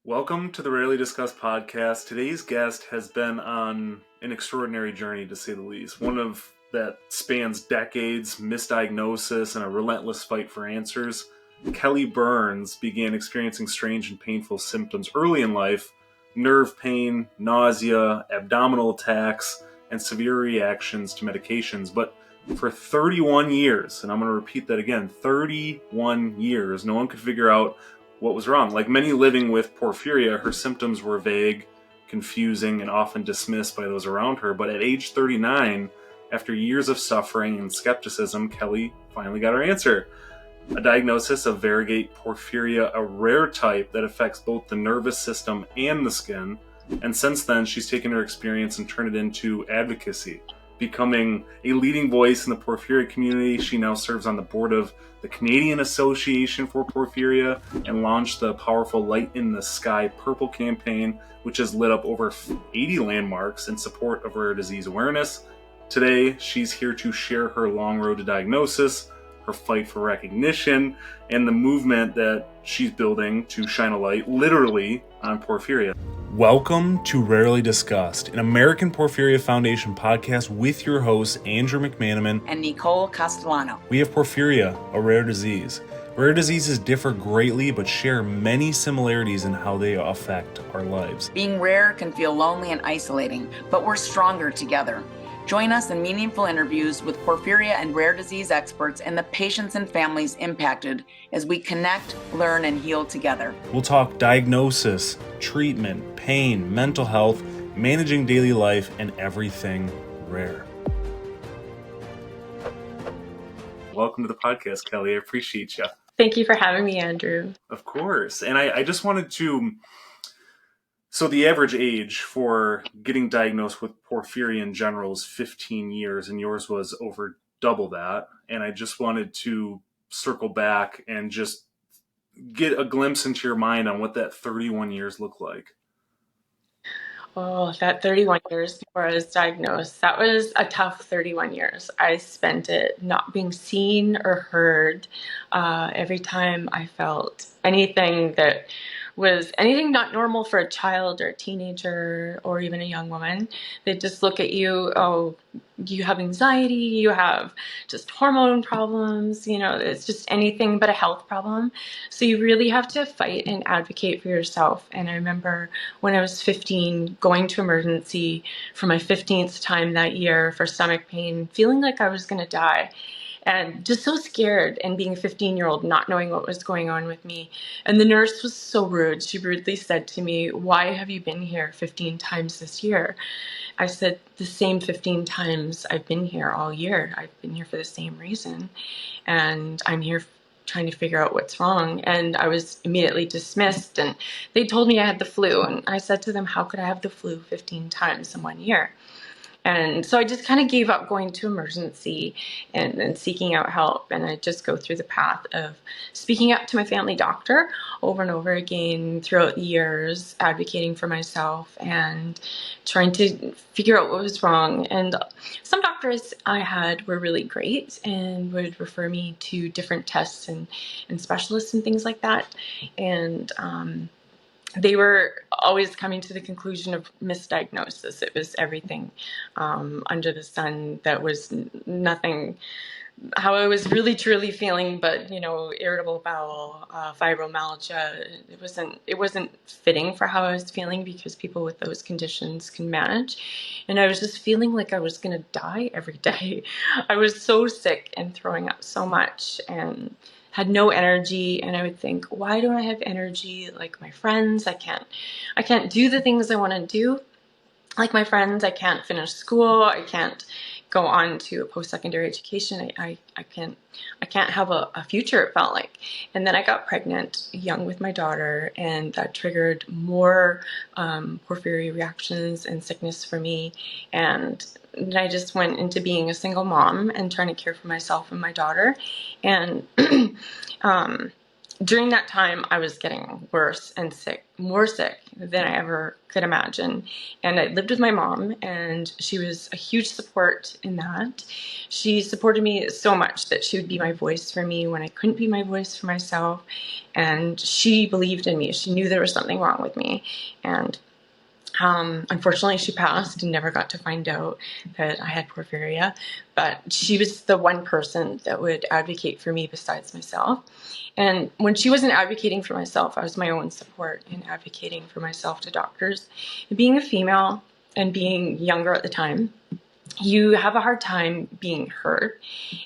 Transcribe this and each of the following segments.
Welcome to the Rarely Discussed podcast. Today's guest has been on an extraordinary journey, to say the least. One of that spans decades, misdiagnosis, and a relentless fight for answers. Kelly Burns began experiencing strange and painful symptoms early in life: nerve pain, nausea, abdominal attacks, and severe reactions to medications. But for 31 years, and I'm going to repeat that again, 31 years, no one could figure out what was wrong. Like many living with porphyria, her symptoms were vague, confusing, and often dismissed by those around her. But at age 39, after years of suffering and skepticism, Kelly finally got her answer. A diagnosis of variegate porphyria, a rare type that affects both the nervous system and the skin. And since then, she's taken her experience and turned it into advocacy. Becoming a leading voice in the porphyria community, she now serves on the board of the Canadian Association for Porphyria and launched the powerful Light in the Sky Purple campaign, which has lit up over 80 landmarks in support of rare disease awareness. Today, she's here to share her long road to diagnosis, her fight for recognition, and the movement that she's building to shine a light, literally, on porphyria. Welcome to Rarely Discussed, an American Porphyria Foundation podcast with your hosts, Andrew McManaman and Nicole Castellano. We have porphyria, a rare disease. Rare diseases differ greatly, but share many similarities in how they affect our lives. Being rare can feel lonely and isolating, but we're stronger together. Join us in meaningful interviews with porphyria and rare disease experts and the patients and families impacted as we connect, learn, and heal together. We'll talk diagnosis, treatment, pain, mental health, managing daily life, and everything rare. Welcome to the podcast, Kelly. I appreciate you. Thank you for having me, Andrew. Of course. And I just wanted to... So the average age for getting diagnosed with porphyria in general is 15 years, and yours was over double that. And I just wanted to circle back and just get a glimpse into your mind on what that 31 years looked like. Oh, that 31 years before I was diagnosed, that was a tough 31 years. I spent it not being seen or heard. Every time I felt anything that was anything not normal for a child or a teenager or even a young woman, they'd just look at you, oh, you have anxiety, you have just hormone problems, it's just anything but a health problem. So you really have to fight and advocate for yourself. And I remember when I was 15, going to emergency for my 15th time that year for stomach pain, feeling like I was going to die. And just so scared, and being a 15-year-old, not knowing what was going on with me. And the nurse was so rude. She rudely said to me, "Why have you been here 15 times this year?" I said, "The same 15 times I've been here all year. I've been here for the same reason. And I'm here trying to figure out what's wrong." And I was immediately dismissed. And they told me I had the flu. And I said to them, how could I have the flu 15 times in 1 year? And so I just kind of gave up going to emergency and seeking out help. And I just go through the path of speaking up to my family doctor over and over again throughout the years, advocating for myself and trying to figure out what was wrong. And some doctors I had were really great and would refer me to different tests and specialists and things like that. And they were always coming to the conclusion of misdiagnosis. It was everything under the sun that was nothing how I was really truly feeling, but irritable bowel, fibromyalgia. It wasn't fitting for how I was feeling, because people with those conditions can manage. And I was just feeling like I was going to die every day. I was so sick and throwing up so much and had no energy. And I would think, why don't I have energy like my friends? I can't do the things I want to do like my friends. I can't finish school. I can't go on to a post-secondary education. I can't have a future, it felt like. And then I got pregnant young with my daughter, and that triggered more porphyria reactions and sickness for me. And I just went into being a single mom and trying to care for myself and my daughter. And during that time, I was getting worse and sick, more sick than I ever could imagine. And I lived with my mom, and she was a huge support in that. She supported me so much that she would be my voice for me when I couldn't be my voice for myself. And she believed in me. She knew there was something wrong with me. And unfortunately, she passed and never got to find out that I had porphyria. But she was the one person that would advocate for me besides myself. And when she wasn't advocating for myself, I was my own support in advocating for myself to doctors. And being a female and being younger at the time, you have a hard time being heard,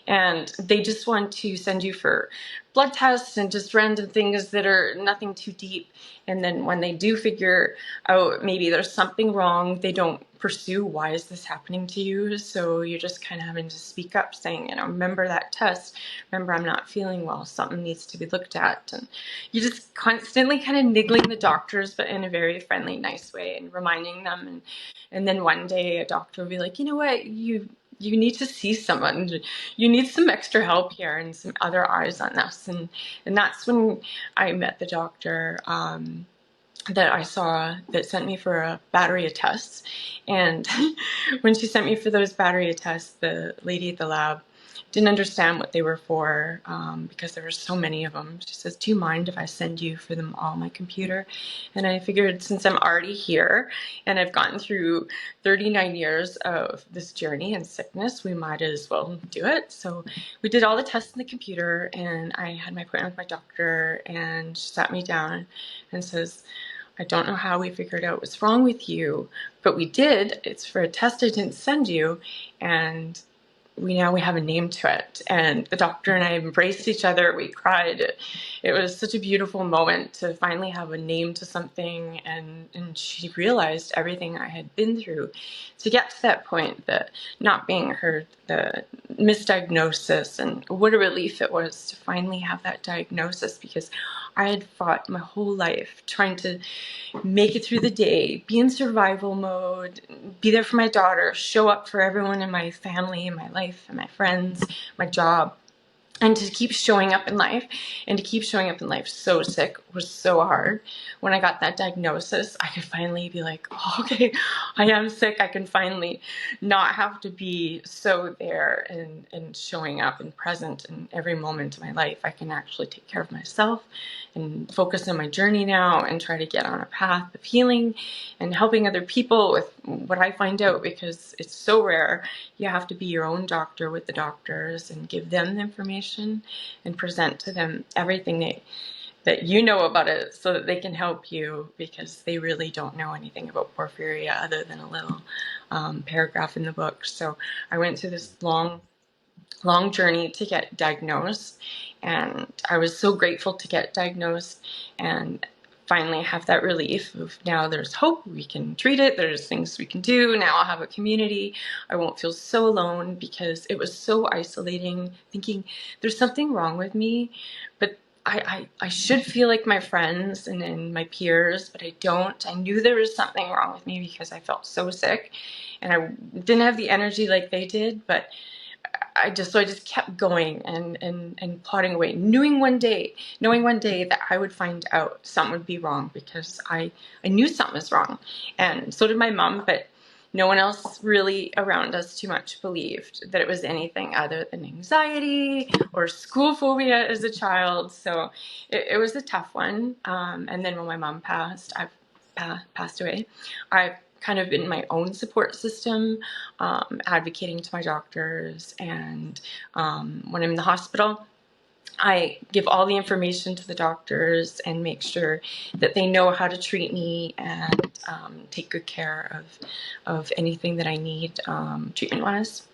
and they just want to send you for blood tests and just random things that are nothing too deep. And then when they do figure out maybe there's something wrong, they don't pursue why is this happening to you. So you're just kind of having to speak up, saying, remember that test, remember I'm not feeling well, something needs to be looked at. And you're just constantly kind of niggling the doctors, but in a very friendly, nice way, and reminding them. And then one day a doctor will be like, you know what, you need to see someone. You need some extra help here and some other eyes on this. And that's when I met the doctor that I saw that sent me for a battery of tests. And when she sent me for those battery of tests, the lady at the lab didn't understand what they were for because there were so many of them. She says, do you mind if I send you for them all on my computer? And I figured, since I'm already here and I've gotten through 39 years of this journey and sickness, we might as well do it. So we did all the tests in the computer, and I had my appointment with my doctor, and she sat me down and says, I don't know how we figured out what's wrong with you, but we did. It's for a test I didn't send you, and we have a name to it. And the doctor and I embraced each other. We cried. It was such a beautiful moment to finally have a name to something. And she realized everything I had been through to get to that point, the not being heard, the misdiagnosis, and what a relief it was to finally have that diagnosis, because I had fought my whole life trying to make it through the day, be in survival mode, be there for my daughter, show up for everyone in my family, in my life, and my friends, my job, and to keep showing up in life. And to keep showing up in life so sick was so hard. When I got that diagnosis, I could finally be like, oh, okay, I am sick. I can finally not have to be so there and showing up and present in every moment of my life. I can actually take care of myself and focus on my journey now and try to get on a path of healing and helping other people with what I find out, because it's so rare. You have to be your own doctor with the doctors and give them the information and present to them everything that you know about it, so that they can help you, because they really don't know anything about porphyria other than a little paragraph in the book. So I went through this long journey to get diagnosed, and I was so grateful to get diagnosed and finally have that relief of, now there's hope, we can treat it, there's things we can do, now I'll have a community, I won't feel so alone, because it was so isolating, thinking there's something wrong with me, but I should feel like my friends and my peers, but I don't. I knew there was something wrong with me because I felt so sick, and I didn't have the energy like they did, but I just kept going and plodding away, knowing one day that I would find out something would be wrong, because I knew something was wrong. And so did my mom, but no one else really around us too much believed that it was anything other than anxiety or school phobia as a child. So it was a tough one. And then when my mom passed away, I kind of been my own support system, advocating to my doctors. And when I'm in the hospital, I give all the information to the doctors and make sure that they know how to treat me and take good care of anything that I need treatment-wise.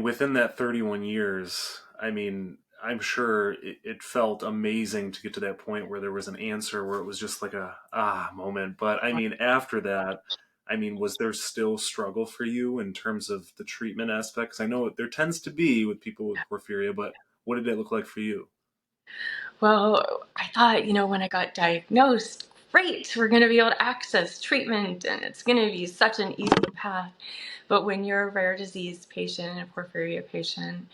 Within that 31 years, I'm sure it felt amazing to get to that point where there was an answer, where it was just like a moment. But after that, was there still struggle for you in terms of the treatment aspects? I know there tends to be with people with porphyria, but what did it look like for you? Well, I thought, when I got diagnosed, great, we're going to be able to access treatment and it's going to be such an easy path. But when you're a rare disease patient, a porphyria patient,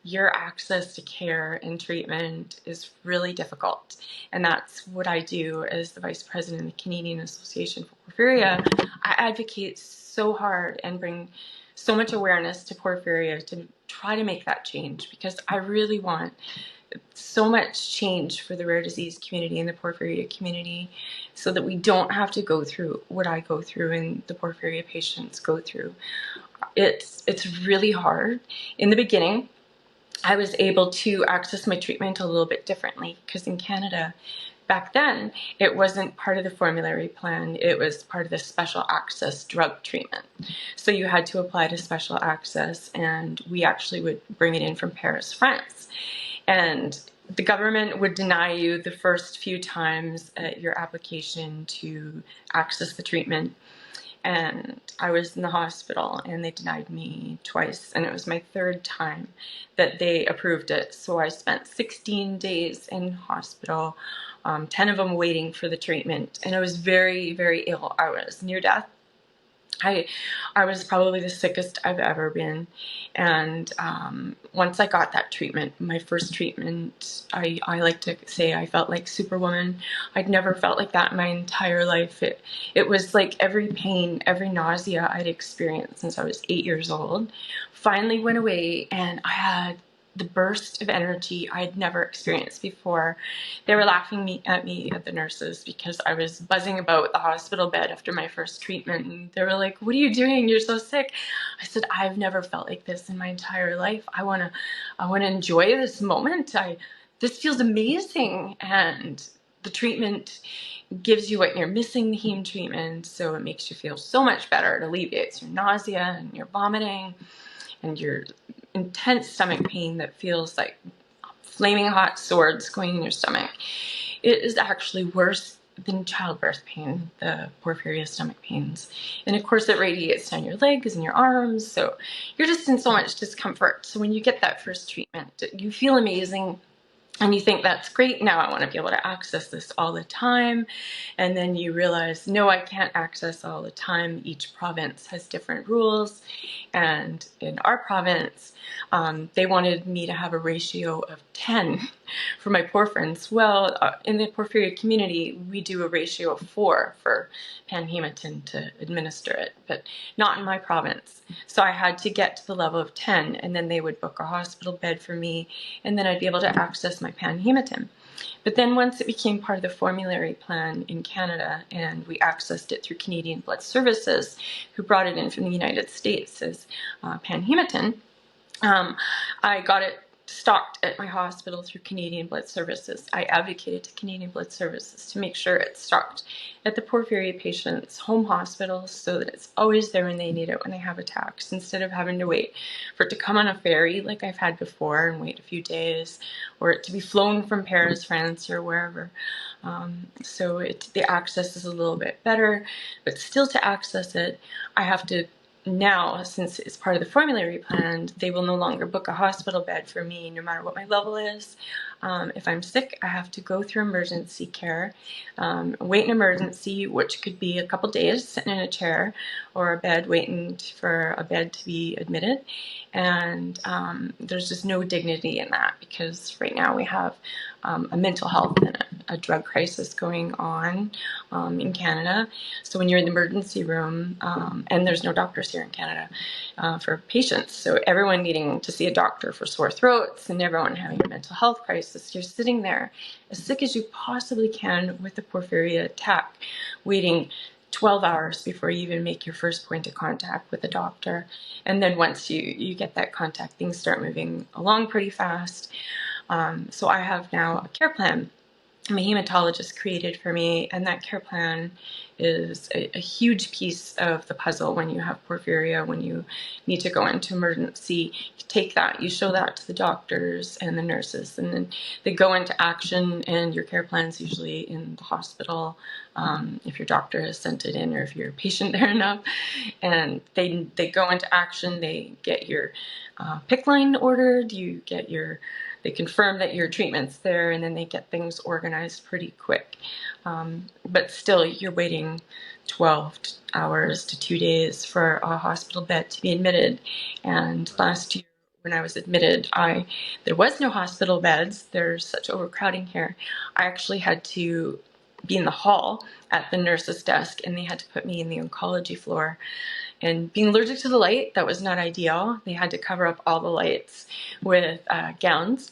your access to care and treatment is really difficult. And that's what I do as the Vice President of the Canadian Association for Porphyria. I advocate so hard and bring so much awareness to porphyria to try to make that change, because I really want so much change for the rare disease community and the porphyria community, so that we don't have to go through what I go through and the porphyria patients go through. It's really hard. In the beginning, I was able to access my treatment a little bit differently, because in Canada, back then, it wasn't part of the formulary plan. It was part of the special access drug treatment. So you had to apply to special access, and we actually would bring it in from Paris, France. And the government would deny you the first few times at your application to access the treatment. And I was in the hospital and they denied me twice, and it was my third time that they approved it. So I spent 16 days in hospital, 10 of them waiting for the treatment, and I was very, very ill. I was near death. I was probably the sickest I've ever been. And once I got that treatment, my first treatment, I like to say I felt like Superwoman. I'd never felt like that in my entire life. It was like every pain, every nausea I'd experienced since I was 8 years old finally went away, and I had the burst of energy I'd never experienced before. They were laughing at the nurses, because I was buzzing about the hospital bed after my first treatment. And they were like, "What are you doing? You're so sick." I said, "I've never felt like this in my entire life. I want to enjoy this moment. This feels amazing." And the treatment gives you what you're missing, the heme treatment. So it makes you feel so much better. It alleviates your nausea and your vomiting and your intense stomach pain that feels like flaming hot swords going in your stomach. It is actually worse than childbirth pain, the porphyria stomach pains. And of course it radiates down your legs and your arms, so you're just in so much discomfort. So when you get that first treatment, you feel amazing. And you think, that's great, now I want to be able to access this all the time. And then you realize, no, I can't access all the time. Each province has different rules. And in our province, they wanted me to have a ratio of 10 for my porphyrins. Well, in the porphyria community, we do a ratio of 4 for Panhematin to administer it, but not in my province. So I had to get to the level of 10, and then they would book a hospital bed for me, and then I'd be able to access my Panhematin. But then once it became part of the formulary plan in Canada, and we accessed it through Canadian Blood Services, who brought it in from the United States as Panhematin, I got it stocked at my hospital through Canadian Blood Services. I advocated to Canadian Blood Services to make sure it's stocked at the porphyria patients' home hospitals, so that it's always there when they need it, when they have attacks, instead of having to wait for it to come on a ferry like I've had before and wait a few days, or it to be flown from Paris, France, or wherever. So the access is a little bit better, but still, to access it, I have to now, since it's part of the formulary plan, they will no longer book a hospital bed for me, no matter what my level is. If I'm sick, I have to go through emergency care, wait in emergency, which could be a couple days sitting in a chair or a bed waiting for a bed to be admitted. And there's just no dignity in that, because right now we have a mental health and a drug crisis going on in Canada. So when you're in the emergency room, and there's no doctors here in Canada for patients, so everyone needing to see a doctor for sore throats and everyone having a mental health crisis, you're sitting there as sick as you possibly can with a porphyria attack, waiting 12 hours before you even make your first point of contact with a doctor. And then once you get that contact, things start moving along pretty fast. So I have now a care plan my hematologist created for me, and that care plan is a huge piece of the puzzle when you have porphyria, when you need to go into emergency. You take that, you show that to the doctors and the nurses, and then they go into action, and your care plan is usually in the hospital, if your doctor has sent it in, or if you're a patient there enough, and they go into action. They get your PICC line ordered, they confirm that your treatment's there, and then they get things organized pretty quick. But still, you're waiting 12 hours to 2 days for a hospital bed to be admitted. And last year when I was admitted, there was no hospital beds. There's such overcrowding here. I actually had to be in the hall at the nurse's desk, and they had to put me in the oncology floor. And being allergic to the light, that was not ideal. They had to cover up all the lights with gowns.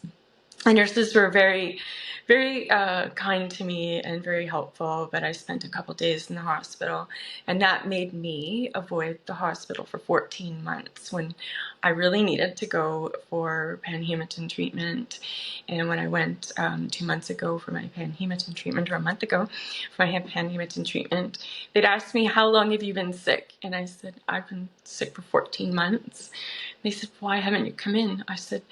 The nurses were very, very kind to me and very helpful, but I spent a couple days in the hospital, and that made me avoid the hospital for 14 months when I really needed to go for Panhematin treatment. And when I went 2 months ago for my Panhematin treatment, or a month ago for my Panhematin treatment, they'd asked me, "How long have you been sick?" And I said, "I've been sick for 14 months. They said, "Why haven't you come in?" I said,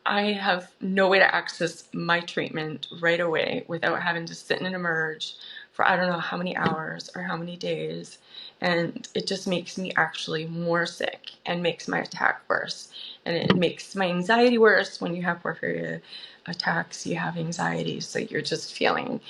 "I have no way to access my treatment right away without having to sit in an emerge for I don't know how many hours or how many days. And it just makes me actually more sick and makes my attack worse. And it makes my anxiety worse. When you have porphyria attacks, you have anxiety. So you're just feeling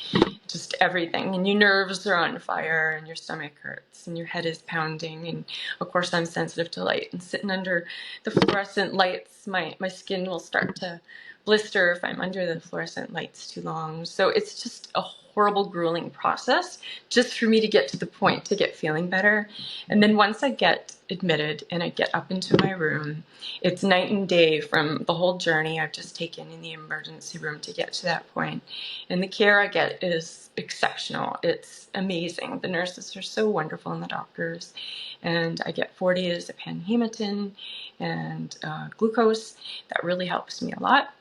just everything, and your nerves are on fire, and your stomach hurts, and your head is pounding. And of course, I'm sensitive to light, and sitting under the fluorescent lights, my skin will start to blister if I'm under the fluorescent lights too long. So it's just a horrible, grueling process just for me to get to the point to get feeling better. And then once I get admitted and I get up into my room, it's night and day from the whole journey I've just taken in the emergency room to get to that point. And the care I get is exceptional. It's amazing. The nurses are so wonderful, and the doctors. And I get 4 days of Panhematin and glucose. That really helps me a lot.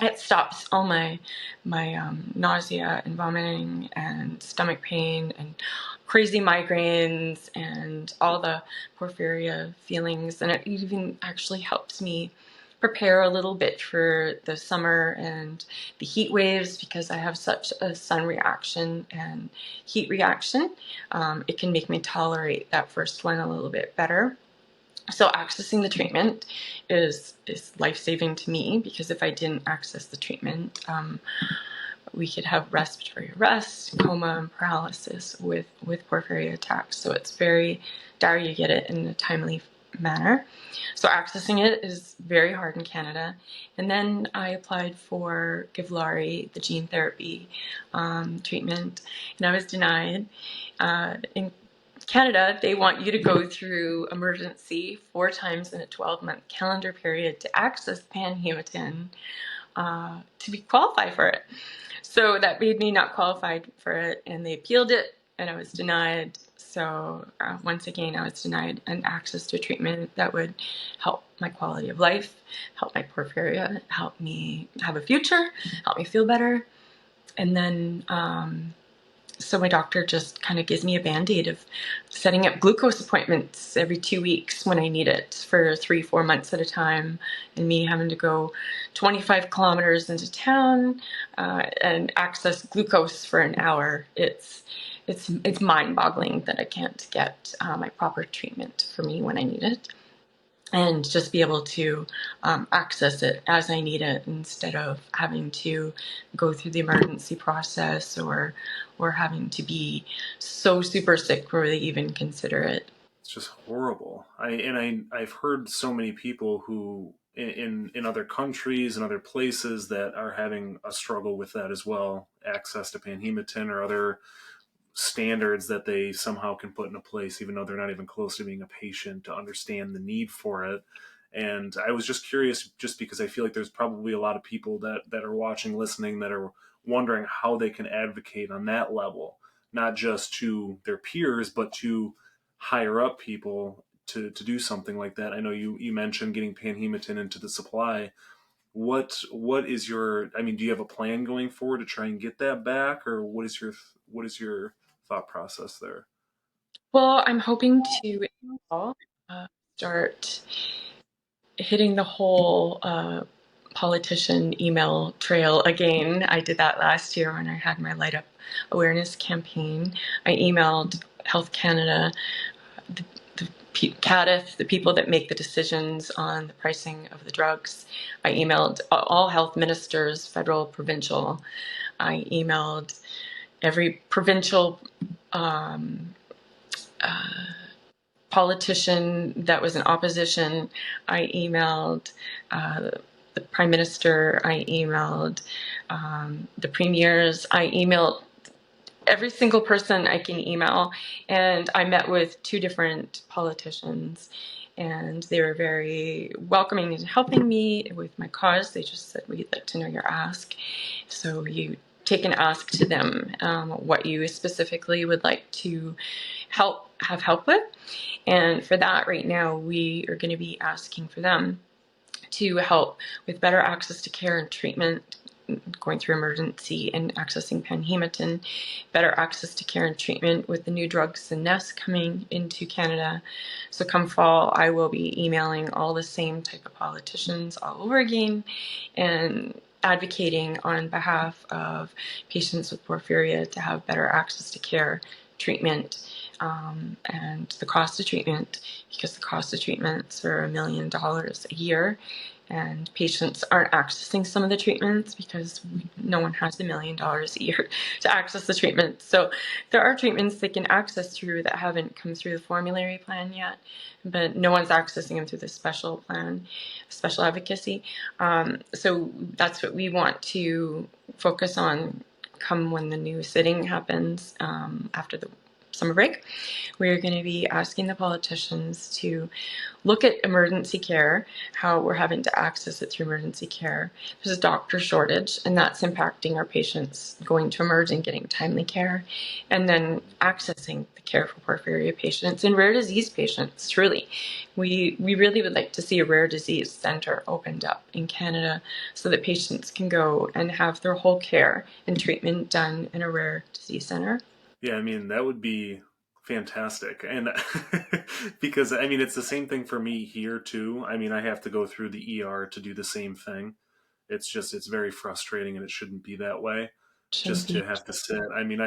It stops all my nausea and vomiting and stomach pain and crazy migraines and all the porphyria feelings. And it even actually helps me prepare a little bit for the summer and the heat waves, because I have such a sun reaction and heat reaction. It can make me tolerate that first one a little bit better. So accessing the treatment is life-saving to me, because if I didn't access the treatment, we could have respiratory arrest, coma, and paralysis with porphyria attacks. So it's very dire. You get it in a timely manner. So accessing it is very hard in Canada. And then I applied for Givlari, the gene therapy treatment, and I was denied. In Canada, they want you to go through emergency 4 times in a 12-month calendar period to access Panhematin to be qualified for it. So that made me not qualified for it, and they appealed it, and I was denied. So once again, I was denied an access to treatment that would help my quality of life, help my porphyria, help me have a future, help me feel better. And then so my doctor just kind of gives me a Band-Aid of setting up glucose appointments every 2 weeks when I need it for 3-4 months at a time, and me having to go 25 kilometers into town and access glucose for an hour. It's mind-boggling that I can't get my proper treatment for me when I need it, and just be able to access it as I need it, instead of having to go through the emergency process or having to be so super sick before they even consider it. It's just horrible. I've heard so many people who in other countries and other places that are having a struggle with that as well, access to Panhematin or other standards that they somehow can put into place, even though they're not even close to being a patient, to understand the need for it. And I was just curious, just because I feel like there's probably a lot of people that are watching, listening, that are wondering how they can advocate on that level, not just to their peers, but to higher up people to do something like that. I know you mentioned getting Panhematin into the supply. What is your, I mean, do you have a plan going forward to try and get that back, or what is your thought process there? Well, I'm hoping to start hitting the whole politician email trail again. I did that last year when I had my Light Up awareness campaign. I emailed Health Canada, the CADIF, the people that make the decisions on the pricing of the drugs. I emailed all health ministers, federal, provincial. I emailed every provincial politician that was in opposition, I emailed. The Prime Minister, I emailed. The premiers, I emailed every single person I can email. And I met with 2 different politicians, and they were very welcoming and helping me with my cause. They just said, we'd like to know your ask. So you take an ask to them, what you specifically would like to have help with. And for that, right now, we are going to be asking for them to help with better access to care and treatment, going through emergency and accessing Panhematin, better access to care and treatment with the new drugs and NES coming into Canada. So come fall, I will be emailing all the same type of politicians all over again and advocating on behalf of patients with porphyria to have better access to care, treatment, and the cost of treatment, because the cost of treatments are $1 million a year, and patients aren't accessing some of the treatments because no one has $1 million a year to access the treatment. So there are treatments they can access through that haven't come through the formulary plan yet, but no one's accessing them through the special plan, special advocacy. So that's what we want to focus on come when the new sitting happens after the summer break. We're going to be asking the politicians to look at emergency care, how we're having to access it through emergency care. There's a doctor shortage, and that's impacting our patients going to emerge and getting timely care, and then accessing the care for porphyria patients and rare disease patients. Truly, we really would like to see a rare disease center opened up in Canada so that patients can go and have their whole care and treatment done in a rare disease center. Yeah, I mean, that would be fantastic. And because, I mean, it's the same thing for me here, too. I mean, I have to go through the ER to do the same thing. It's very frustrating, and it shouldn't be that way. Just to have to sit. I mean,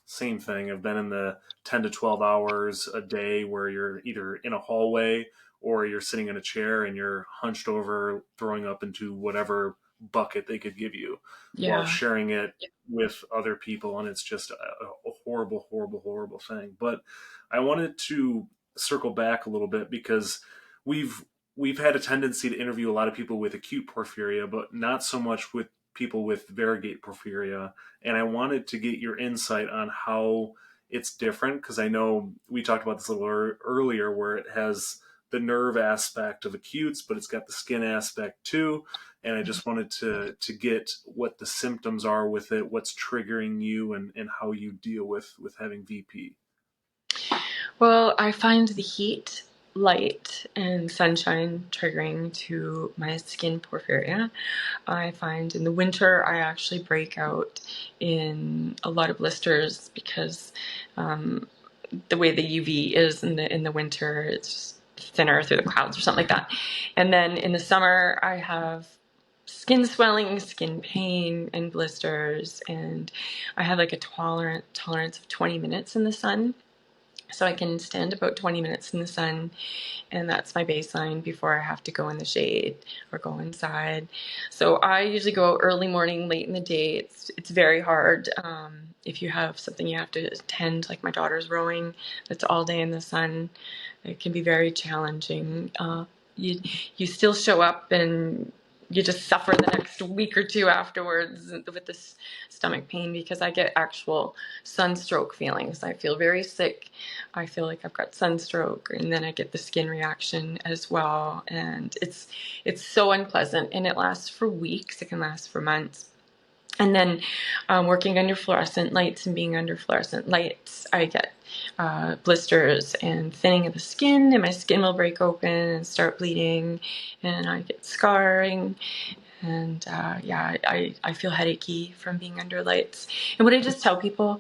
same thing. I've been in the 10 to 12 hours a day where you're either in a hallway or you're sitting in a chair and you're hunched over, throwing up into whatever bucket they could give you while sharing it with other people, and it's just a horrible, horrible, horrible thing. But I wanted to circle back a little bit because we've had a tendency to interview a lot of people with acute porphyria, but not so much with people with variegate porphyria. And I wanted to get your insight on how it's different, because I know we talked about this a little earlier, where it has the nerve aspect of acutes, but it's got the skin aspect too. And I just wanted to get what the symptoms are with it, what's triggering you, and how you deal with having VP. Well, I find the heat, light, and sunshine triggering to my skin porphyria. I find in the winter I actually break out in a lot of blisters because the way the UV is in the winter, it's just thinner through the clouds or something like that. And then in the summer I have skin swelling, skin pain, and blisters, and I have like a tolerance of 20 minutes in the sun. So I can stand about 20 minutes in the sun, and that's my baseline before I have to go in the shade or go inside. So I usually go early morning, late in the day. It's very hard if you have something you have to attend, like my daughter's rowing, that's all day in the sun. It can be very challenging. You still show up and you just suffer the next week or two afterwards with this stomach pain, because I get actual sunstroke feelings. I feel very sick. I feel like I've got sunstroke, and then I get the skin reaction as well. And it's so unpleasant, and it lasts for weeks. It can last for months. And then working under fluorescent lights and being under fluorescent lights, I get blisters and thinning of the skin, and my skin will break open and start bleeding, and I get scarring. And I feel headachy from being under lights. And what I just tell people,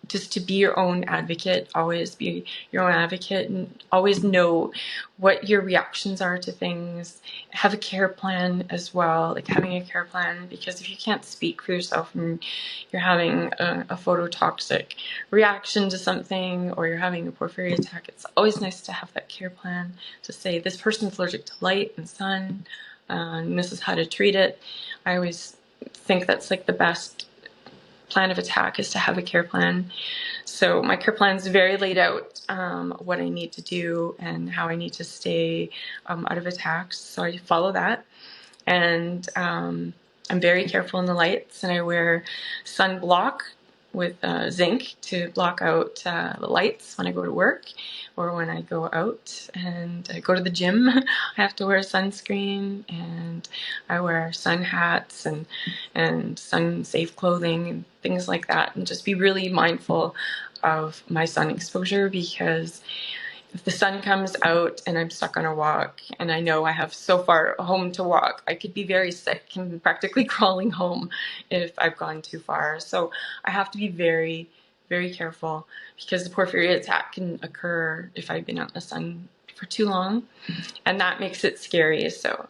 just to be your own advocate, always be your own advocate, and always know what your reactions are to things. Have a care plan as well, like having a care plan, because if you can't speak for yourself and you're having a phototoxic reaction to something, or you're having a porphyria attack, it's always nice to have that care plan to say, this person's allergic to light and sun, and this is how to treat it. I always think that's like the best plan of attack is to have a care plan. So my care plan is very laid out, what I need to do and how I need to stay out of attacks. So I follow that. And I'm very careful in the lights, and I wear sunblock with zinc to block out the lights when I go to work or when I go out and I go to the gym. I have to wear sunscreen, and I wear sun hats and sun safe clothing and things like that, and just be really mindful of my sun exposure, because if the sun comes out and I'm stuck on a walk and I know I have so far home to walk, I could be very sick and practically crawling home if I've gone too far. So I have to be very, very careful, because the porphyria attack can occur if I've been out in the sun for too long, and that makes it scary. So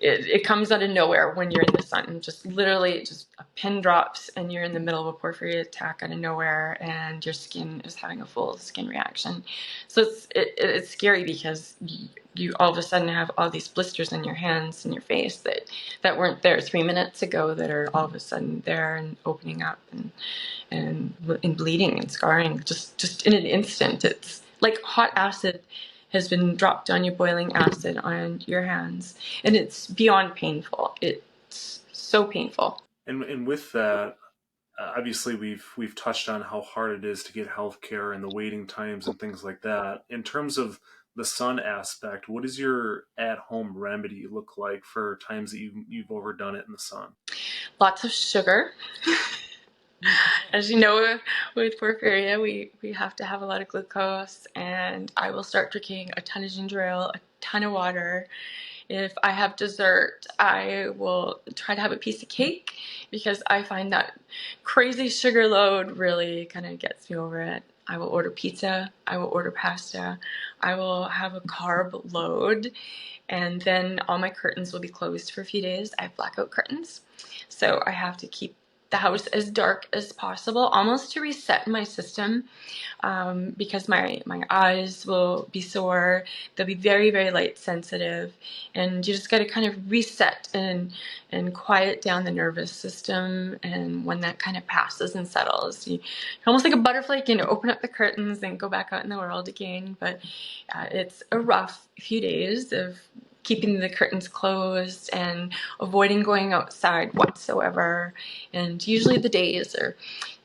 it comes out of nowhere when you're in the sun. Just literally just a pin drops and you're in the middle of a porphyria attack out of nowhere, and your skin is having a full skin reaction. So it's scary, because you all of a sudden have all these blisters on your hands and your face that weren't there 3 minutes ago, that are all of a sudden there and opening up and bleeding and scarring just in an instant. It's like hot acid has been dropped on you, boiling acid on your hands, and it's beyond painful. It's so painful. And with that, obviously we've touched on how hard it is to get healthcare and the waiting times and things like that. In terms of the sun aspect, what does your at-home remedy look like for times that you've overdone it in the sun? Lots of sugar. As you know, with porphyria, we have to have a lot of glucose, and I will start drinking a ton of ginger ale, a ton of water. If I have dessert, I will try to have a piece of cake, because I find that crazy sugar load really kind of gets me over it. I will order pizza, I will order pasta, I will have a carb load, and then all my curtains will be closed for a few days. I have blackout curtains, so I have to keep the house as dark as possible, almost to reset my system, because my eyes will be sore. They'll be very, very light sensitive, and you just got to kind of reset and quiet down the nervous system. And when that kind of passes and settles, you almost like a butterfly, open up the curtains and go back out in the world again. But it's a rough few days of keeping the curtains closed and avoiding going outside whatsoever. And usually the days are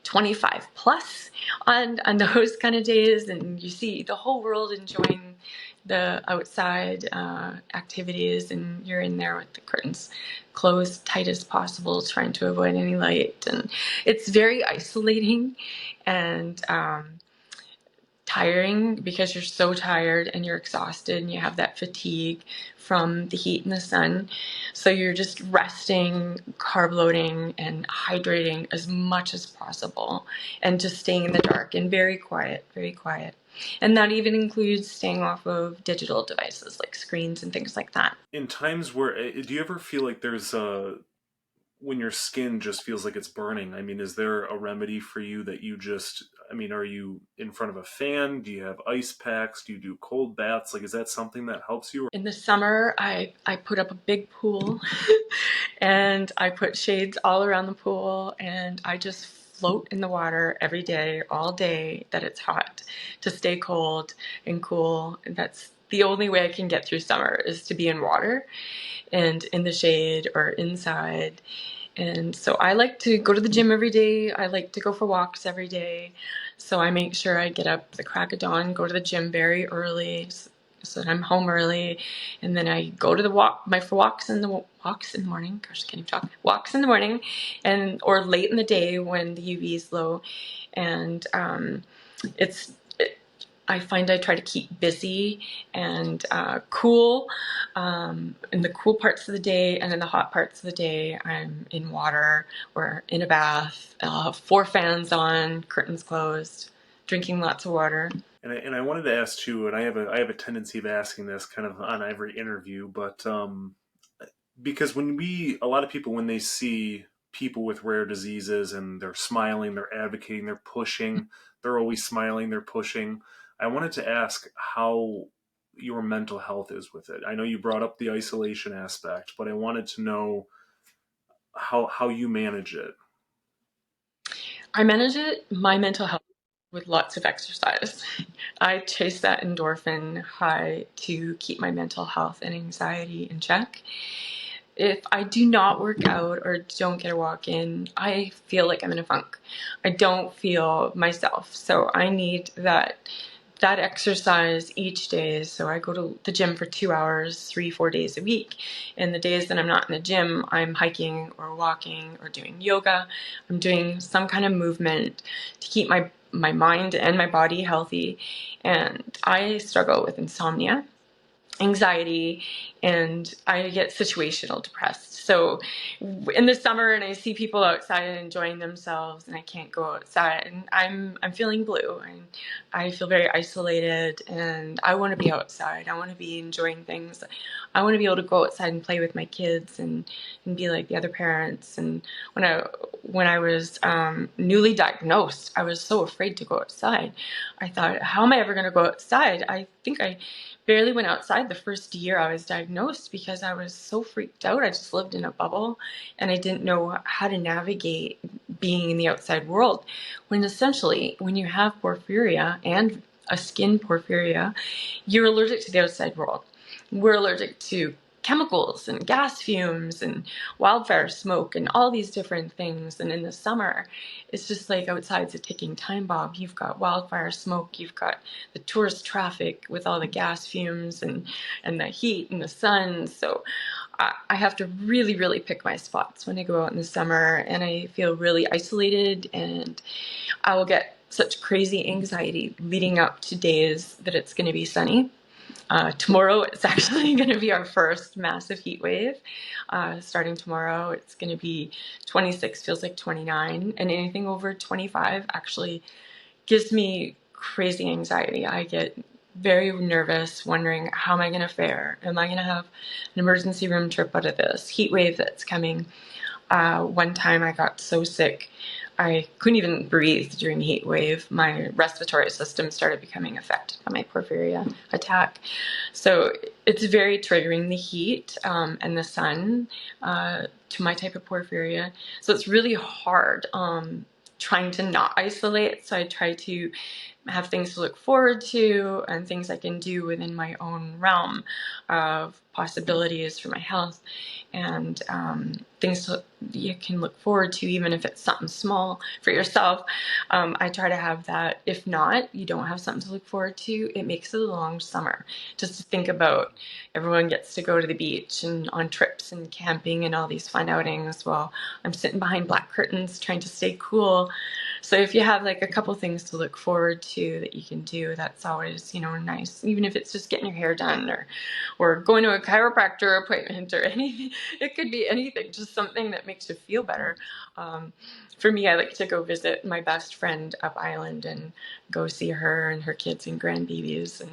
25 plus on those kind of days, and you see the whole world enjoying the outside activities, and you're in there with the curtains closed tight as possible, trying to avoid any light. And it's very isolating and tiring, because you're so tired and you're exhausted and you have that fatigue from the heat and the sun. So you're just resting, carb loading, and hydrating as much as possible, and just staying in the dark and very quiet, very quiet. And that even includes staying off of digital devices like screens and things like that. In times where, do you ever feel like there's when your skin just feels like it's burning? I mean, is there a remedy for you that you just, I mean, are you in front of a fan? Do you have ice packs? Do you do cold baths? Like, is that something that helps you? In the summer, I put up a big pool and I put shades all around the pool, and I just float in the water every day, all day, that it's hot, to stay cold and cool. And that's the only way I can get through summer, is to be in water and in the shade or inside. And so I like to go to the gym every day. I like to go for walks every day. So I make sure I get up the crack of dawn, go to the gym very early, so that I'm home early, and then I go to the walks in the morning. Gosh, I can't even talk. Walks in the morning, or late in the day when the UV is low, and I find I try to keep busy and cool in the cool parts of the day, and in the hot parts of the day, I'm in water or in a bath, 4 fans on, curtains closed, drinking lots of water. And I wanted to ask too, and I have a tendency of asking this kind of on every interview, but because a lot of people, when they see people with rare diseases and they're smiling, they're advocating, they're pushing, they're always smiling, they're pushing. I wanted to ask how your mental health is with it. I know you brought up the isolation aspect, but I wanted to know how you manage it. I manage my mental health with lots of exercise. I chase that endorphin high to keep my mental health and anxiety in check. If I do not work out or don't get a walk in, I feel like I'm in a funk. I don't feel myself. So I need that exercise each day. So I go to the gym for 2 hours, 3-4 days a week. And the days that I'm not in the gym, I'm hiking or walking or doing yoga. I'm doing some kind of movement to keep my mind and my body healthy. And I struggle with insomnia, anxiety, and I get situational depressed. So in the summer, and I see people outside enjoying themselves, and I can't go outside, and I'm feeling blue, and I feel very isolated, and I want to be outside. I want to be enjoying things. I want to be able to go outside and play with my kids and be like the other parents. And when I was newly diagnosed, I was so afraid to go outside. I thought, how am I ever going to go outside? I think I barely went outside the first year I was diagnosed because I was so freaked out. I just lived in a bubble and I didn't know how to navigate being in the outside world. When essentially, when you have porphyria and a skin porphyria, you're allergic to the outside world. We're allergic to chemicals and gas fumes and wildfire smoke and all these different things. And in the summer, it's just like outside's a ticking time bomb. You've got wildfire smoke, you've got the tourist traffic with all the gas fumes and the heat and the sun. So I have to really, really pick my spots when I go out in the summer, and I feel really isolated, and I will get such crazy anxiety leading up to days that it's going to be sunny. Tomorrow, it's actually going to be our first massive heat wave. Starting tomorrow, it's going to be 26, feels like 29, and anything over 25 actually gives me crazy anxiety. I get very nervous, wondering, how am I going to fare? Am I going to have an emergency room trip out of this heat wave that's coming? One time I got so sick, I couldn't even breathe during the heat wave. My respiratory system started becoming affected by my porphyria attack. So it's very triggering, the heat and the sun to my type of porphyria. So it's really hard trying to not isolate. So I try to have things to look forward to and things I can do within my own realm of possibilities for my health, and things you can look forward to, even if it's something small for yourself. I try to have that. If not, you don't have something to look forward to, it makes it a long summer. Just to think about, everyone gets to go to the beach and on trips and camping and all these fun outings. Well, I'm sitting behind black curtains trying to stay cool. So if you have like a couple things to look forward to that you can do, that's always, nice. Even if it's just getting your hair done or going to a chiropractor appointment or anything. It could be anything, just something that makes you feel better. For me, I like to go visit my best friend up island and go see her and her kids and grandbabies.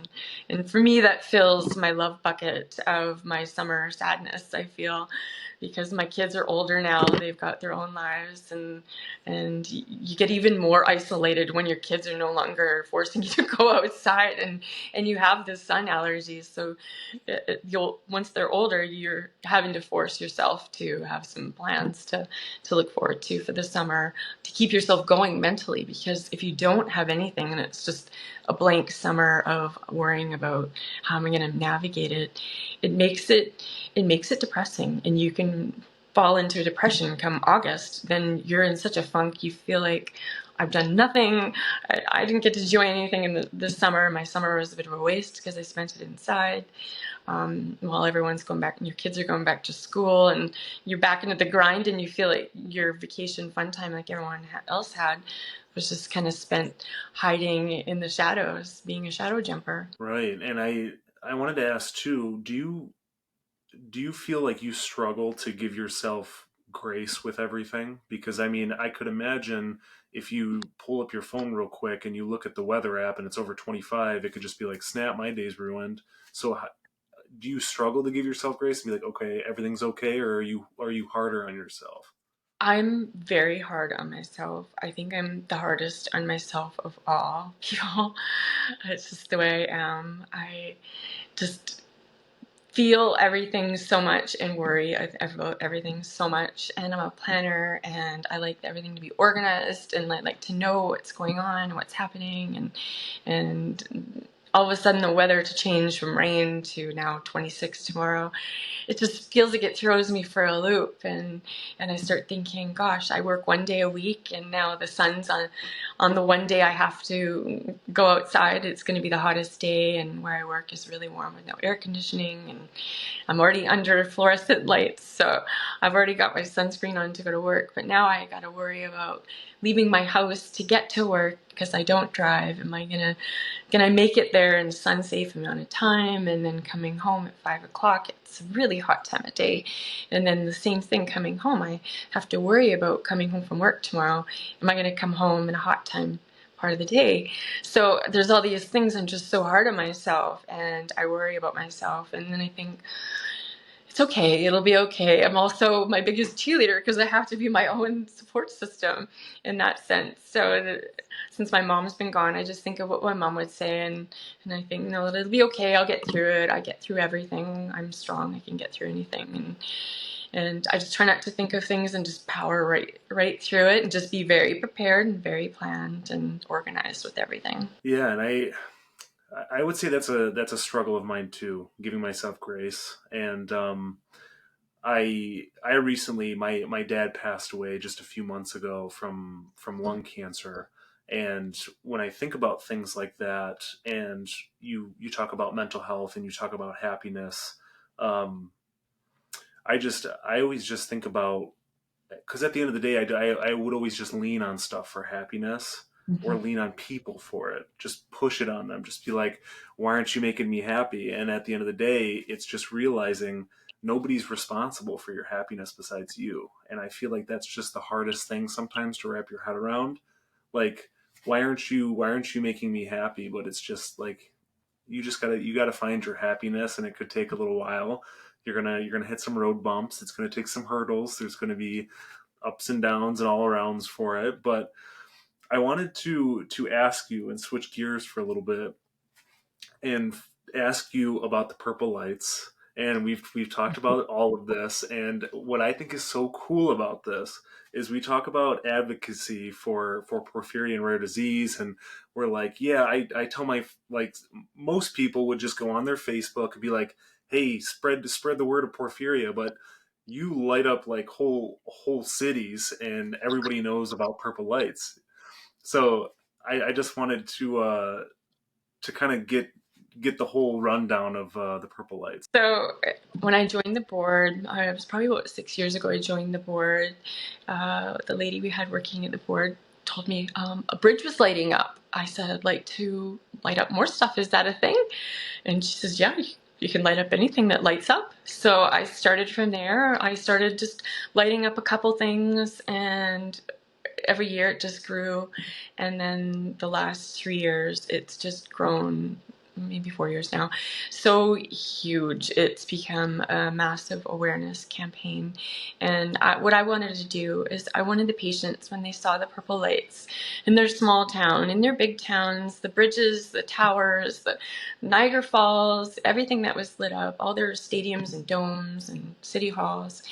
And for me, that fills my love bucket of my summer sadness, I feel, because my kids are older now. They've got their own lives, and you get even more isolated when your kids are no longer forcing you to go outside, and you have the sun allergies. So once they're older, you're having to force yourself to have some plans to look forward to for the summer, to keep yourself going mentally, because if you don't have anything and it's just a blank summer of worrying about how am I going to navigate it, it makes it depressing, and you can fall into depression come August. Then you're in such a funk, you feel like, I've done nothing. I didn't get to enjoy anything in the summer. My summer was a bit of a waste because I spent it inside while everyone's going back and your kids are going back to school, and you're back into the grind, and you feel like your vacation fun time, like everyone else had, was just kind of spent hiding in the shadows, being a shadow jumper. Right. And I wanted to ask too, do you feel like you struggle to give yourself grace with everything? Because I could imagine if you pull up your phone real quick and you look at the weather app and it's over 25, it could just be like, snap, my day's ruined. So do you struggle to give yourself grace and be like, okay, everything's okay? Or are you harder on yourself? I'm very hard on myself. I think I'm the hardest on myself of all people. It's just the way I am. I just feel everything so much and worry about everything so much. And I'm a planner, and I like everything to be organized, and I like to know what's going on, what's happening, and all of a sudden the weather to change from rain to now 26 tomorrow. It just feels like it throws me for a loop, and I start thinking, gosh, I work 1 day a week, and now the sun's on the 1 day I have to go outside. It's going to be the hottest day, and where I work is really warm with no air conditioning, and I'm already under fluorescent lights, so I've already got my sunscreen on to go to work. But now I got to worry about leaving my house to get to work because I don't drive. Am I gonna make it there in a sun-safe amount of time? And then coming home at 5 o'clock, it's a really hot time of day. And then the same thing coming home. I have to worry about coming home from work tomorrow. Am I gonna come home in a hot time part of the day? So there's all these things. I'm just so hard on myself, and I worry about myself. And then I think, it's okay, it'll be okay. I'm also my biggest cheerleader because I have to be my own support system in that sense. So since my mom's been gone, I just think of what my mom would say, and I think, no, it'll be okay. I'll get through it. I get through everything. I'm strong. I can get through anything. And I just try not to think of things and just power right through it, and just be very prepared and very planned and organized with everything. Yeah, and I would say that's a struggle of mine too, giving myself grace. And I recently, my dad passed away just a few months ago from lung cancer. And when I think about things like that, and you talk about mental health and you talk about happiness, um, I always just think about, because at the end of the day, I would always just lean on stuff for happiness, or lean on people for it. Just push it on them. Just be like, why aren't you making me happy? And at the end of the day, it's just realizing nobody's responsible for your happiness besides you. And I feel like that's just the hardest thing sometimes to wrap your head around. Like, why aren't you making me happy? But it's just like, you gotta find your happiness, and it could take a little while. You're gonna hit some road bumps. It's gonna take some hurdles. There's gonna be ups and downs and all arounds for it. But I wanted to ask you and switch gears for a little bit and ask you about the purple lights. And we've talked about all of this. And what I think is so cool about this is we talk about advocacy for porphyria and rare disease, and we're like, yeah, I tell my, like, most people would just go on their Facebook and be like, hey, spread the word of porphyria, but you light up like whole cities, and everybody knows about purple lights. So I just wanted to kind of get the whole rundown of the purple lights. So when I joined the board, it was probably about 6 years ago. I joined the board. The lady we had working at the board told me a bridge was lighting up. I said, I'd like to light up more stuff. Is that a thing? And she says, yeah, you can light up anything that lights up. So I started from there. I started just lighting up a couple things, and every year it just grew. And then the last 3 years, it's just grown, maybe 4 years now, so huge. It's become a massive awareness campaign. And what I wanted to do is, I wanted the patients, when they saw the purple lights in their small town, in their big towns, the bridges, the towers, the Niagara Falls, everything that was lit up, all their stadiums and domes and city halls,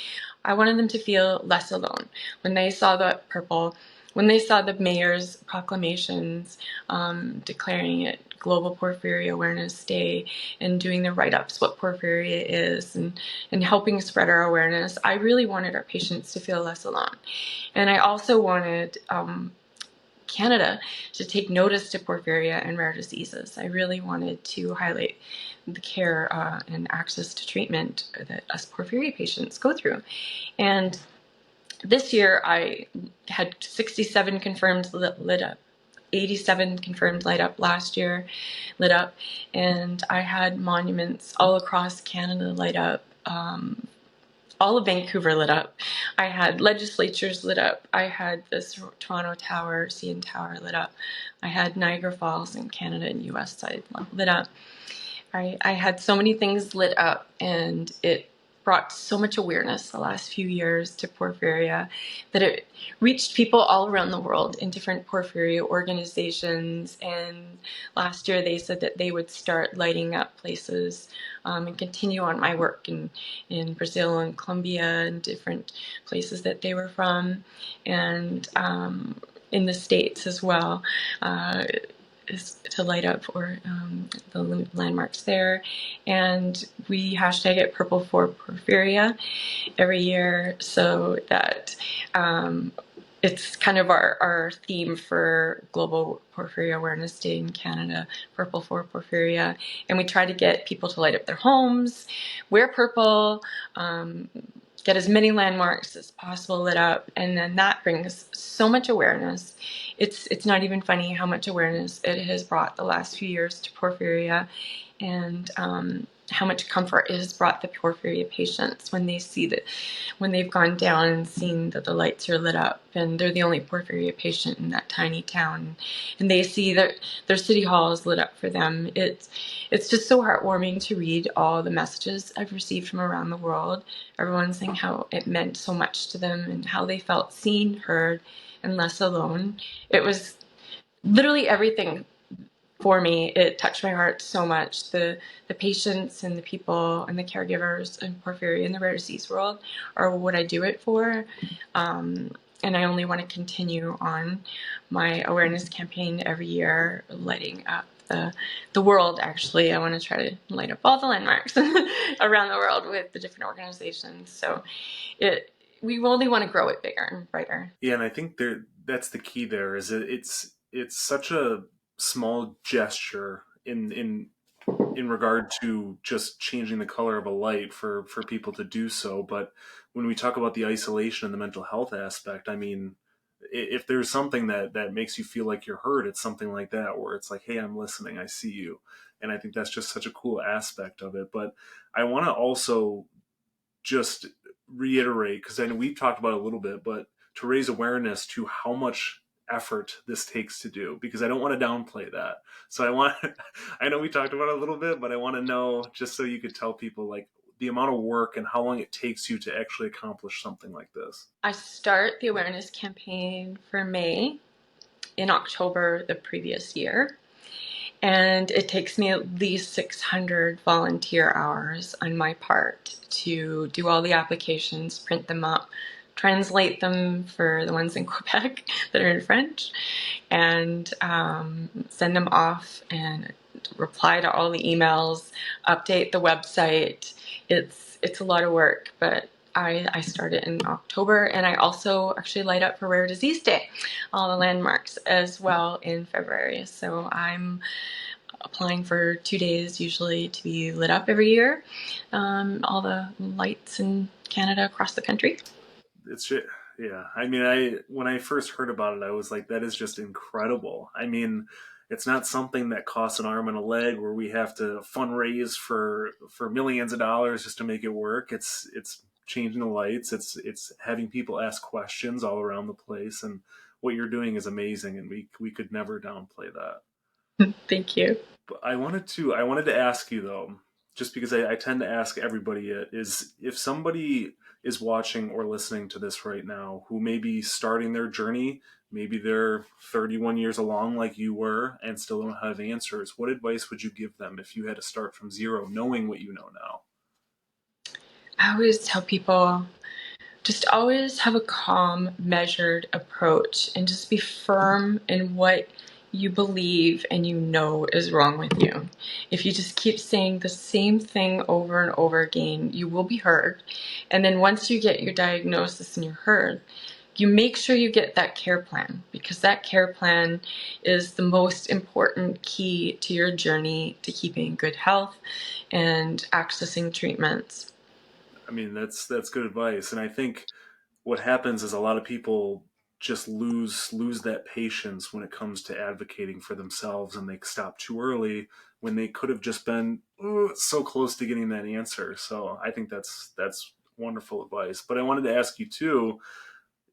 I wanted them to feel less alone when they saw the purple, when they saw the mayor's proclamations declaring it Global Porphyria Awareness Day, and doing the write-ups what porphyria is, and helping spread our awareness. I really wanted our patients to feel less alone. And I also wanted Canada to take notice to porphyria and rare diseases. I really wanted to highlight the care and access to treatment that us porphyria patients go through. And this year I had 67 confirmed lit up, 87 confirmed light up last year, lit up, and I had monuments all across Canada light up. All of Vancouver lit up. I had legislatures lit up. I had this Toronto Tower, CN Tower lit up. I had Niagara Falls in Canada and US side lit up. I had so many things lit up, and it brought so much awareness the last few years to porphyria that it reached people all around the world in different porphyria organizations. And last year they said that they would start lighting up places and continue on my work in Brazil and Colombia and different places that they were from, and in the States as well. Is to light up for the landmarks there. And we hashtag it Purple for Porphyria every year, so that it's kind of our theme for Global Porphyria Awareness Day in Canada, Purple for Porphyria. And we try to get people to light up their homes, wear purple, get as many landmarks as possible lit up, and then that brings so much awareness. It's not even funny how much awareness it has brought the last few years to porphyria, and how much comfort it has brought the porphyria patients when they see that, when they've gone down and seen that the lights are lit up and they're the only porphyria patient in that tiny town, and they see that their city hall is lit up for them. It's just so heartwarming to read all the messages I've received from around the world. Everyone saying how it meant so much to them and how they felt seen, heard, and less alone. It was literally everything for me. It touched my heart so much. The patients and the people and the caregivers in porphyria in the rare disease world are what I do it for. And I only want to continue on my awareness campaign every year, lighting up the world. Actually, I want to try to light up all the landmarks around the world with the different organizations. So we only want to grow it bigger and brighter. Yeah, and I think that's the key there. Is it's such a small gesture in regard to just changing the color of a light for people to do so. But when we talk about the isolation and the mental health aspect, I mean, if there's something that makes you feel like you're heard, it's something like that, where it's like, hey, I'm listening, I see you. And I think that's just such a cool aspect of it. But I want to also just reiterate, because I know we've talked about it a little bit, but to raise awareness to how much effort this takes to do, because I don't want to downplay that. So I know we talked about it a little bit, but I want to know, just so you could tell people, like, the amount of work and how long it takes you to actually accomplish something like this. I start the awareness campaign for May in October the previous year. And it takes me at least 600 volunteer hours on my part to do all the applications, print them up, translate them for the ones in Quebec that are in French, and send them off and reply to all the emails, update the website. It's a lot of work, but I started in October, and I also actually light up for Rare Disease Day, all the landmarks as well in February. So I'm applying for 2 days usually to be lit up every year, all the lights in Canada across the country. Yeah. I mean, when I first heard about it, I was like, that is just incredible. I mean, it's not something that costs an arm and a leg, where we have to fundraise for millions of dollars just to make it work. It's changing the lights. It's having people ask questions all around the place, and what you're doing is amazing, and we could never downplay that. Thank you. But I wanted to ask you, though, just because I tend to ask everybody it, is if somebody is watching or listening to this right now who may be starting their journey, maybe they're 31 years along like you were and still don't have answers, what advice would you give them if you had to start from zero, knowing what you know now? I always tell people, just always have a calm, measured approach, and just be firm in what you believe and you know is wrong with you. If you just keep saying the same thing over and over again, you will be heard. And then once you get your diagnosis and you're heard, you make sure you get that care plan, because that care plan is the most important key to your journey to keeping good health and accessing treatments. I mean, that's good advice. And I think what happens is a lot of people just lose that patience when it comes to advocating for themselves, and they stop too early when they could have just been so close to getting that answer. So I think that's wonderful advice. But I wanted to ask you too,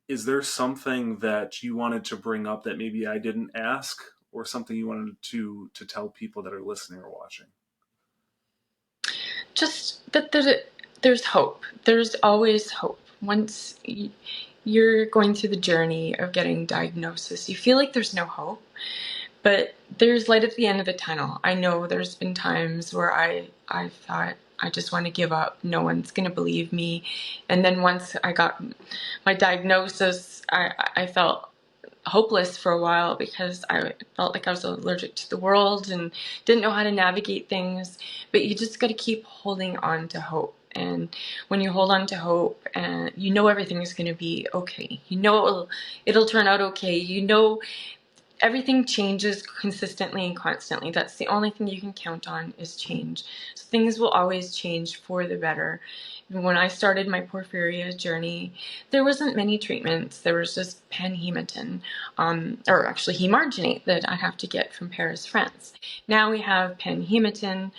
is there something that you wanted to bring up that maybe I didn't ask, or something you wanted to tell people that are listening or watching? Just that There's hope. There's always hope. Once you're going through the journey of getting diagnosis, you feel like there's no hope, but there's light at the end of the tunnel. I know there's been times where I thought, I just want to give up. No one's going to believe me. And then once I got my diagnosis, I felt hopeless for a while because I felt like I was allergic to the world and didn't know how to navigate things. But you just got to keep holding on to hope. And when you hold on to hope, and you know everything is going to be okay. You know it'll turn out okay. You know everything changes consistently and constantly. That's the only thing you can count on is change. So things will always change for the better. When I started my porphyria journey, there wasn't many treatments. There was just Panhematin, or actually hemarginate that I have to get from Paris, France. Now we have Panhematin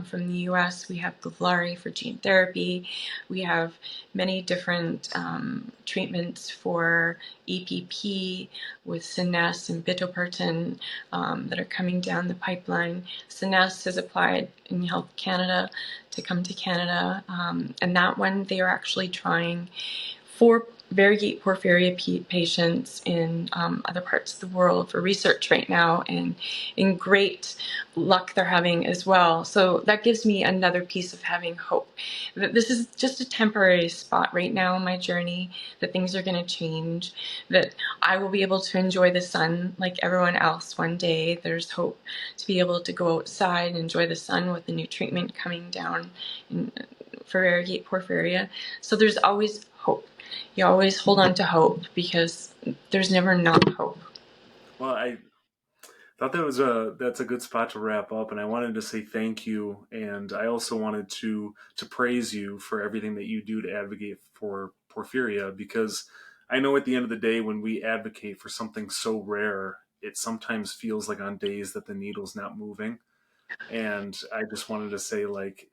from the US. We have Givlari for gene therapy. We have many different treatments for EPP with Scenesse and bitopertin that are coming down the pipeline. Scenesse is applied in Health Canada to come to Canada, and that one they are actually trying for variegate porphyria patients in other parts of the world for research right now, and in great luck they're having as well. So that gives me another piece of having hope that this is just a temporary spot right now in my journey, that things are going to change, that I will be able to enjoy the sun like everyone else one day. There's hope to be able to go outside and enjoy the sun with the new treatment coming down for variegate porphyria. So there's always hope. You always hold on to hope because there's never not hope. Well, I thought that's a good spot to wrap up, and I wanted to say thank you, and I also wanted to praise you for everything that you do to advocate for porphyria, because I know at the end of the day when we advocate for something so rare, it sometimes feels like on days that the needle's not moving. And I just wanted to say, like,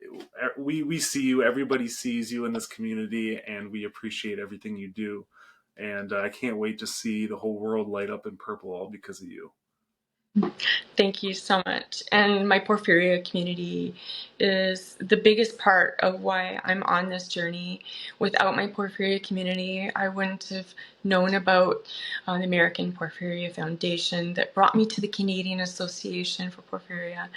we see you, everybody sees you in this community, and we appreciate everything you do. And I can't wait to see the whole world light up in purple all because of you. Thank you so much. And my porphyria community is the biggest part of why I'm on this journey. Without my porphyria community, I wouldn't have known about the American Porphyria Foundation that brought me to the Canadian Association for Porphyria.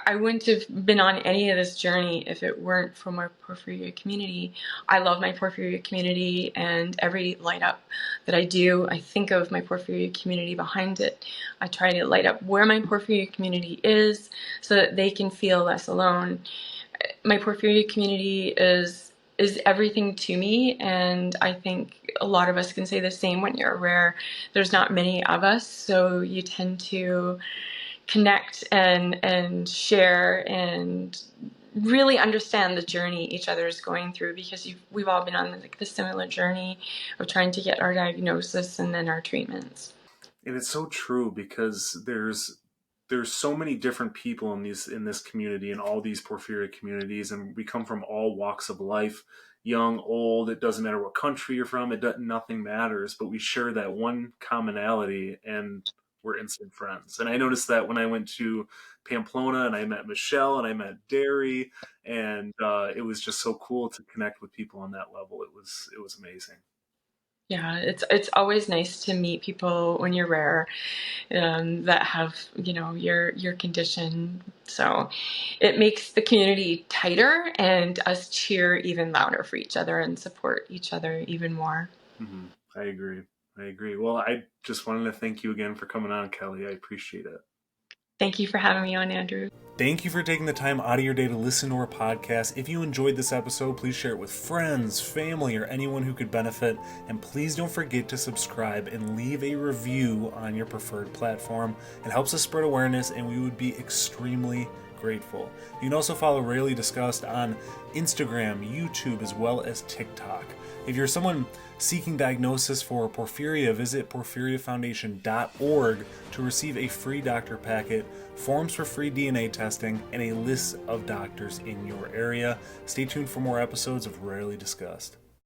I wouldn't have been on any of this journey if it weren't for my porphyria community. I love my porphyria community, and every light up that I do, I think of my porphyria community behind it. I try to light up where my porphyria community is so that they can feel less alone. My porphyria community is everything to me, and I think a lot of us can say the same. When you're rare, there's not many of us, so you tend to connect and share and really understand the journey each other is going through, because we've all been on the similar journey of trying to get our diagnosis and then our treatments. And it's so true, because there's so many different people in this community, and all these porphyria communities, and we come from all walks of life, young, old. It doesn't matter what country you're from. Nothing matters. But we share that one commonality, and we're instant friends. And I noticed that when I went to Pamplona and I met Michelle and I met Derry, and it was just so cool to connect with people on that level. It was amazing. Yeah, it's always nice to meet people when you're rare, that have your condition. So it makes the community tighter, and us cheer even louder for each other and support each other even more. Mm-hmm. I agree. Well, I just wanted to thank you again for coming on, Kelly. I appreciate it. Thank you for having me on, Andrew. Thank you for taking the time out of your day to listen to our podcast. If you enjoyed this episode, please share it with friends, family, or anyone who could benefit. And please don't forget to subscribe and leave a review on your preferred platform. It helps us spread awareness, and we would be extremely grateful. You can also follow Rarely Discussed on Instagram, YouTube, as well as TikTok. If you're someone seeking diagnosis for porphyria, visit porphyriafoundation.org to receive a free doctor packet, forms for free DNA testing, and a list of doctors in your area. Stay tuned for more episodes of Rarely Discussed.